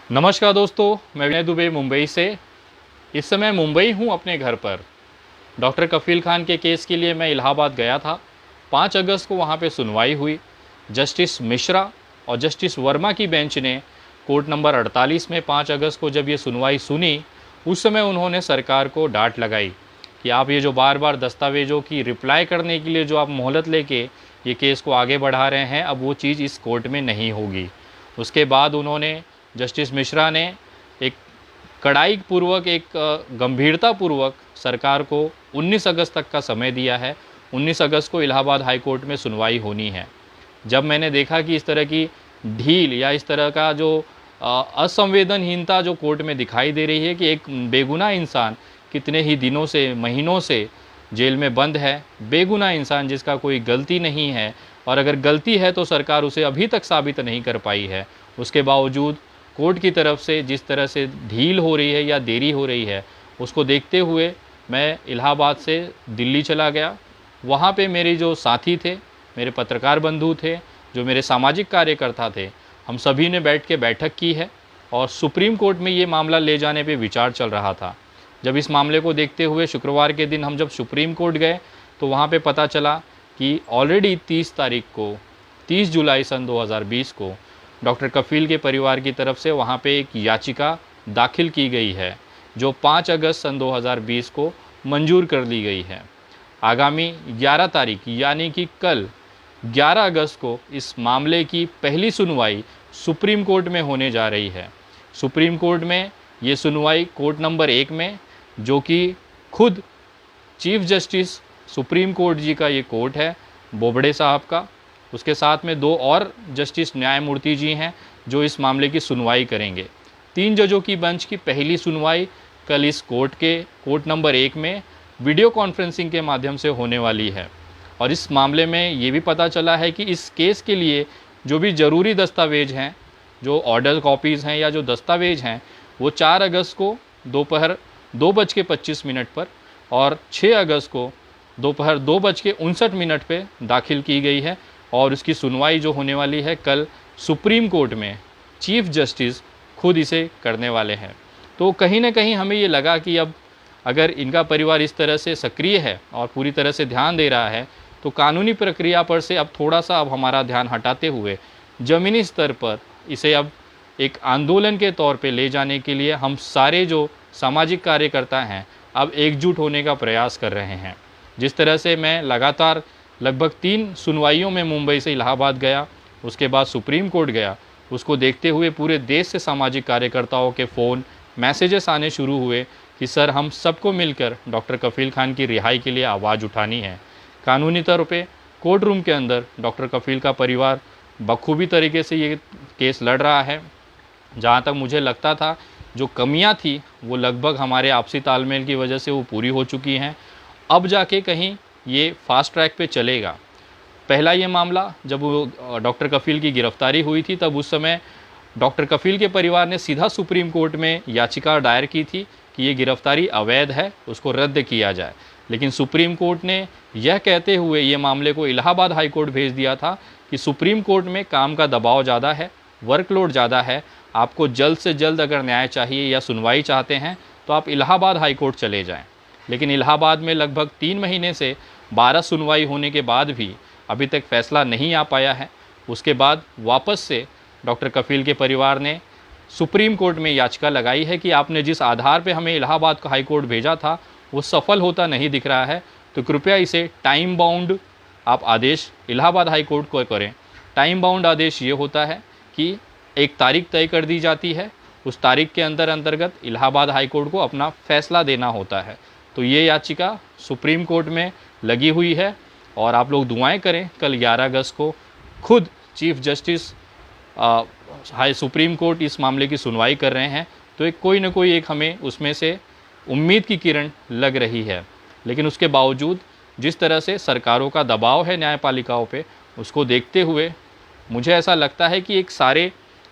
नमस्कार दोस्तों, मैं विनय दुबे मुंबई से। इस समय मुंबई हूँ अपने घर पर। डॉक्टर कफ़ील खान के केस के लिए मैं इलाहाबाद गया था। 5 अगस्त को वहाँ पे सुनवाई हुई। जस्टिस मिश्रा और जस्टिस वर्मा की बेंच ने कोर्ट नंबर 48 में 5 अगस्त को जब ये सुनवाई सुनी, उस समय उन्होंने सरकार को डांट लगाई कि आप ये जो बार बार दस्तावेज़ों की रिप्लाई करने के लिए जो आप मोहलत लेके ये केस को आगे बढ़ा रहे हैं, अब वो चीज़ इस कोर्ट में नहीं होगी। उसके बाद उन्होंने जस्टिस मिश्रा ने एक कड़ाई पूर्वक, एक गंभीरता पूर्वक सरकार को 19 अगस्त तक का समय दिया है। 19 अगस्त को इलाहाबाद हाई कोर्ट में सुनवाई होनी है। जब मैंने देखा कि इस तरह की ढील या इस तरह का जो असंवेदनहीनता जो कोर्ट में दिखाई दे रही है कि एक बेगुनाह इंसान कितने ही दिनों से, महीनों से जेल में बंद है, बेगुनाह इंसान जिसका कोई गलती नहीं है, और अगर गलती है तो सरकार उसे अभी तक साबित नहीं कर पाई है, उसके बावजूद कोर्ट की तरफ से जिस तरह से ढील हो रही है या देरी हो रही है, उसको देखते हुए मैं इलाहाबाद से दिल्ली चला गया। वहाँ पे मेरे जो साथी थे, मेरे पत्रकार बंधु थे, जो मेरे सामाजिक कार्यकर्ता थे, हम सभी ने बैठ के बैठक की है और सुप्रीम कोर्ट में ये मामला ले जाने पे विचार चल रहा था। जब इस मामले को देखते हुए शुक्रवार के दिन हम जब सुप्रीम कोर्ट गए तो वहाँ पे पता चला कि ऑलरेडी 30 तारीख को, 30 जुलाई सन 2020 को डॉक्टर कफ़ील के परिवार की तरफ से वहाँ पे एक याचिका दाखिल की गई है, जो 5 अगस्त सन 2020 को मंजूर कर ली गई है। आगामी 11 तारीख यानी कि कल 11 अगस्त को इस मामले की पहली सुनवाई सुप्रीम कोर्ट में होने जा रही है। सुप्रीम कोर्ट में ये सुनवाई कोर्ट नंबर 1 में, जो कि खुद चीफ जस्टिस सुप्रीम कोर्ट जी का ये कोर्ट है, बोबड़े साहब का। उसके साथ में 2 और जस्टिस न्यायमूर्ति जी हैं जो इस मामले की सुनवाई करेंगे। 3 जजों की बेंच की पहली सुनवाई कल इस कोर्ट नंबर 1 में वीडियो कॉन्फ्रेंसिंग के माध्यम से होने वाली है। और इस मामले में ये भी पता चला है कि इस केस के लिए जो भी ज़रूरी दस्तावेज हैं, जो ऑर्डर कॉपीज़ हैं या जो दस्तावेज हैं, वो 4 अगस्त को दोपहर 2:25 पर और 6 अगस्त को दोपहर 2:59 पे दाखिल की गई है। और उसकी सुनवाई जो होने वाली है कल सुप्रीम कोर्ट में, चीफ जस्टिस खुद इसे करने वाले हैं। तो कहीं ना कहीं हमें ये लगा कि अब अगर इनका परिवार इस तरह से सक्रिय है और पूरी तरह से ध्यान दे रहा है, तो कानूनी प्रक्रिया पर से अब थोड़ा सा अब हमारा ध्यान हटाते हुए ज़मीनी स्तर पर इसे अब एक आंदोलन के तौर पे ले जाने के लिए हम सारे जो सामाजिक कार्यकर्ता हैं अब एकजुट होने का प्रयास कर रहे हैं। जिस तरह से मैं लगातार लगभग 3 सुनवाइयों में मुंबई से इलाहाबाद गया, उसके बाद सुप्रीम कोर्ट गया, उसको देखते हुए पूरे देश से सामाजिक कार्यकर्ताओं के फ़ोन, मैसेजेस आने शुरू हुए कि सर, हम सबको मिलकर डॉक्टर कफ़ील खान की रिहाई के लिए आवाज़ उठानी है। कानूनी तौर पे कोर्ट रूम के अंदर डॉक्टर कफ़ील का परिवार बखूबी तरीके से ये केस लड़ रहा है। जहाँ तक मुझे लगता था जो कमियाँ थी वो लगभग हमारे आपसी तालमेल की वजह से वो पूरी हो चुकी हैं। अब जाके कहीं ये फास्ट ट्रैक पे चलेगा। पहला ये मामला जब वो डॉक्टर कफ़ील की गिरफ्तारी हुई थी, तब उस समय डॉक्टर कफ़ील के परिवार ने सीधा सुप्रीम कोर्ट में याचिका दायर की थी कि ये गिरफ्तारी अवैध है, उसको रद्द किया जाए। लेकिन सुप्रीम कोर्ट ने यह कहते हुए ये मामले को इलाहाबाद हाई कोर्ट भेज दिया था कि सुप्रीम कोर्ट में काम का दबाव ज़्यादा है, वर्कलोड ज़्यादा है, आपको जल्द से जल्द अगर न्याय चाहिए या सुनवाई चाहते हैं तो आप इलाहाबाद हाई कोर्ट चले जाएं। लेकिन इलाहाबाद में लगभग 3 महीने से 12 सुनवाई होने के बाद भी अभी तक फैसला नहीं आ पाया है। उसके बाद वापस से डॉक्टर कफ़ील के परिवार ने सुप्रीम कोर्ट में याचिका लगाई है कि आपने जिस आधार पे हमें इलाहाबाद हाई कोर्ट भेजा था वो सफल होता नहीं दिख रहा है, तो कृपया इसे टाइम बाउंड आप आदेश इलाहाबाद हाई कोर्ट को करें। टाइम बाउंड आदेश ये होता है कि एक तारीख तय कर दी जाती है, उस तारीख के अंतर्गत इलाहाबाद हाई कोर्ट को अपना फैसला देना होता है। तो ये याचिका सुप्रीम कोर्ट में लगी हुई है और आप लोग दुआएं करें। कल 11 अगस्त को खुद chief justice high supreme court इस मामले की सुनवाई कर रहे हैं, तो एक कोई ना कोई एक हमें उसमें से उम्मीद की किरण लग रही है। लेकिन उसके बावजूद जिस तरह से सरकारों का दबाव है न्यायपालिकाओं पे, उसको देखते हुए मुझे ऐसा लगता है कि एक सारे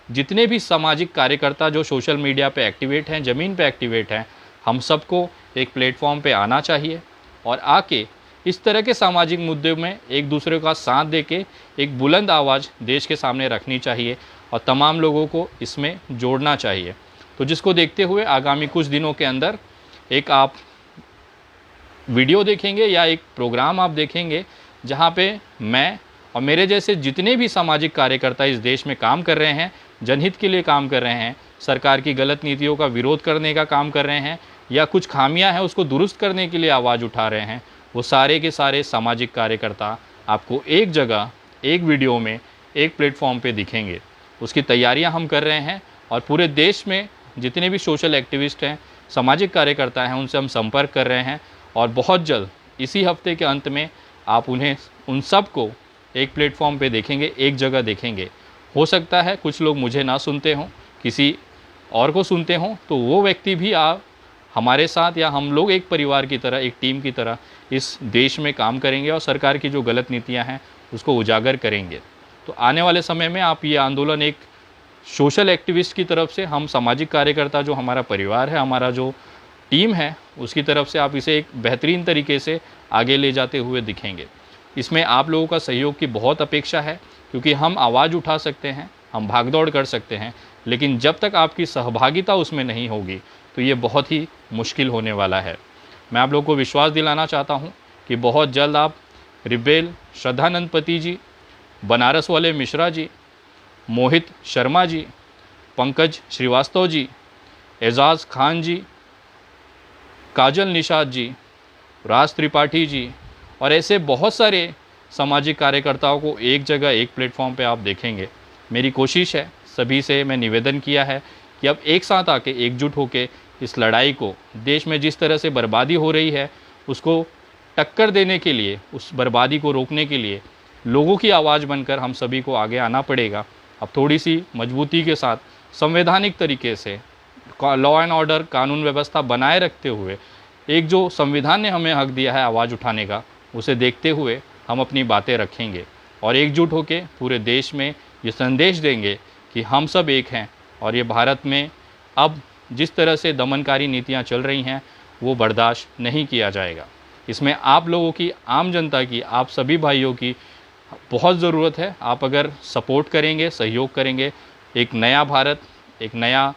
जितने भी सामाजिक कार्यकर्ता जो सोशल मीडिया पे एक्टिवेट हैं, ज़मीन पे एक्टिवेट हैं, हम सबको एक प्लेटफॉर्म पे आना चाहिए और आके इस तरह के सामाजिक मुद्दे में एक दूसरे का साथ देके एक बुलंद आवाज़ देश के सामने रखनी चाहिए। और तमाम लोगों को इसमें जोड़ना चाहिए। तो जिसको देखते हुए आगामी कुछ दिनों के अंदर एक आप वीडियो देखेंगे या एक प्रोग्राम आप देखेंगे जहाँ पे मैं और मेरे जैसे जितने भी सामाजिक कार्यकर्ता इस देश में काम कर रहे हैं, जनहित के लिए काम कर रहे हैं, सरकार की गलत नीतियों का विरोध करने का काम कर रहे हैं या कुछ खामियां हैं उसको दुरुस्त करने के लिए आवाज़ उठा रहे हैं, वो सारे के सारे सामाजिक कार्यकर्ता आपको एक जगह, एक वीडियो में, एक प्लेटफॉर्म पे दिखेंगे। उसकी तैयारियां हम कर रहे हैं और पूरे देश में जितने भी सोशल एक्टिविस्ट हैं, सामाजिक कार्यकर्ता हैं, उनसे हम संपर्क कर रहे हैं और बहुत जल्द इसी हफ्ते के अंत में आप उन सब को एक प्लेटफॉर्म पे देखेंगे, एक जगह देखेंगे। हो सकता है कुछ लोग मुझे ना सुनते हों, किसी और को सुनते हों, तो वो व्यक्ति भी आप हमारे साथ या हम लोग एक परिवार की तरह, एक टीम की तरह इस देश में काम करेंगे और सरकार की जो गलत नीतियां हैं उसको उजागर करेंगे। तो आने वाले समय में आप ये आंदोलन एक सोशल एक्टिविस्ट की तरफ से, हम सामाजिक कार्यकर्ता जो हमारा परिवार है, हमारा जो टीम है, उसकी तरफ से आप इसे एक बेहतरीन तरीके से आगे ले जाते हुए दिखेंगे। इसमें आप लोगों का सहयोग की बहुत अपेक्षा है, क्योंकि हम आवाज़ उठा सकते हैं, हम भागदौड़ कर सकते हैं, लेकिन जब तक आपकी सहभागिता उसमें नहीं होगी तो ये बहुत ही मुश्किल होने वाला है। मैं आप लोगों को विश्वास दिलाना चाहता हूँ कि बहुत जल्द आप रिबेल श्रद्धानंद पति जी, बनारस वाले मिश्रा जी, मोहित शर्मा जी, पंकज श्रीवास्तव जी, एजाज़ खान जी, काजल निषाद जी, राज त्रिपाठी जी और ऐसे बहुत सारे सामाजिक कार्यकर्ताओं को एक जगह, एक प्लेटफॉर्म पे आप देखेंगे। मेरी कोशिश है, सभी से मैं निवेदन किया है कि अब एक साथ आके, एकजुट होके इस लड़ाई को, देश में जिस तरह से बर्बादी हो रही है उसको टक्कर देने के लिए, उस बर्बादी को रोकने के लिए लोगों की आवाज़ बनकर हम सभी को आगे आना पड़ेगा। अब थोड़ी सी मजबूती के साथ, संवैधानिक तरीके से लॉ एंड ऑर्डर, कानून व्यवस्था बनाए रखते हुए, एक जो संविधान ने हमें हक दिया है आवाज़ उठाने का, उसे देखते हुए हम अपनी बातें रखेंगे और एकजुट होकर पूरे देश में ये संदेश देंगे कि हम सब एक हैं और ये भारत में अब जिस तरह से दमनकारी नीतियां चल रही हैं वो बर्दाश्त नहीं किया जाएगा। इसमें आप लोगों की, आम जनता की, आप सभी भाइयों की बहुत ज़रूरत है। आप अगर सपोर्ट करेंगे, सहयोग करेंगे, एक नया भारत, एक नया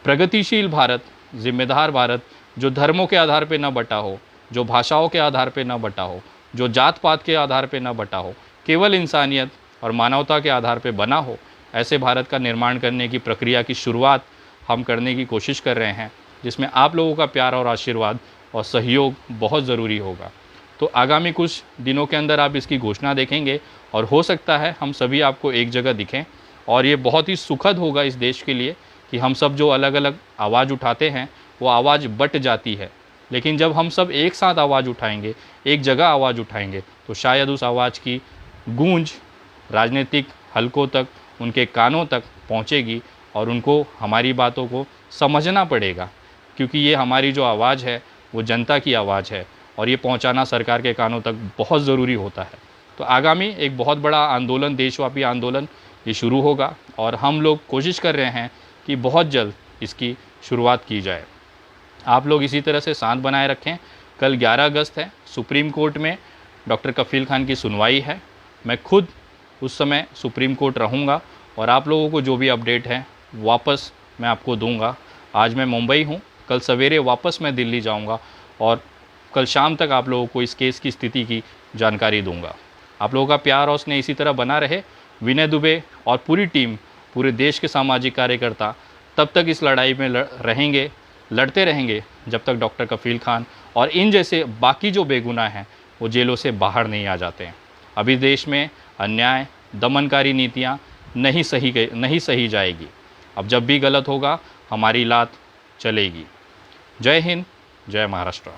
प्रगतिशील भारत, जिम्मेदार भारत, जो धर्मों के आधार पे न बटा हो, जो भाषाओं के आधार पे न बटा हो, जो जात पात के आधार पे न बटा हो, केवल इंसानियत और मानवता के आधार पे बना हो, ऐसे भारत का निर्माण करने की प्रक्रिया की शुरुआत हम करने की कोशिश कर रहे हैं, जिसमें आप लोगों का प्यार और आशीर्वाद और सहयोग बहुत ज़रूरी होगा। तो आगामी कुछ दिनों के अंदर आप इसकी घोषणा देखेंगे और हो सकता है हम सभी आपको एक जगह दिखें और ये बहुत ही सुखद होगा इस देश के लिए कि हम सब जो अलग अलग आवाज़ उठाते हैं वो आवाज़ बट जाती है, लेकिन जब हम सब एक साथ आवाज़ उठाएंगे, एक जगह आवाज़ उठाएंगे, तो शायद उस आवाज़ की गूंज राजनीतिक हलकों तक, उनके कानों तक पहुंचेगी और उनको हमारी बातों को समझना पड़ेगा, क्योंकि ये हमारी जो आवाज़ है वो जनता की आवाज़ है और ये पहुंचाना सरकार के कानों तक बहुत ज़रूरी होता है। तो आगामी एक बहुत बड़ा आंदोलन, देशव्यापी आंदोलन ये शुरू होगा और हम लोग कोशिश कर रहे हैं कि बहुत जल्द इसकी शुरुआत की जाए। आप लोग इसी तरह से शांत बनाए रखें। कल 11 अगस्त है, सुप्रीम कोर्ट में डॉक्टर कफ़ील खान की सुनवाई है। मैं खुद उस समय सुप्रीम कोर्ट रहूँगा और आप लोगों को जो भी अपडेट है वापस मैं आपको दूंगा। आज मैं मुंबई हूँ, कल सवेरे वापस मैं दिल्ली जाऊँगा और कल शाम तक आप लोगों को इस केस की स्थिति की जानकारी दूंगा। आप लोगों का प्यार और स्नेह इसी तरह बना रहे। विनय दुबे और पूरी टीम, पूरे देश के सामाजिक कार्यकर्ता तब तक इस लड़ाई में रहेंगे, लड़ते रहेंगे जब तक डॉक्टर कफ़ील खान और इन जैसे बाकी जो बेगुनाह हैं वो जेलों से बाहर नहीं आ जाते हैं। अभी देश में अन्याय, दमनकारी नीतियाँ नहीं सही जाएगी। अब जब भी गलत होगा हमारी लात चलेगी। जय हिंद, जय महाराष्ट्र।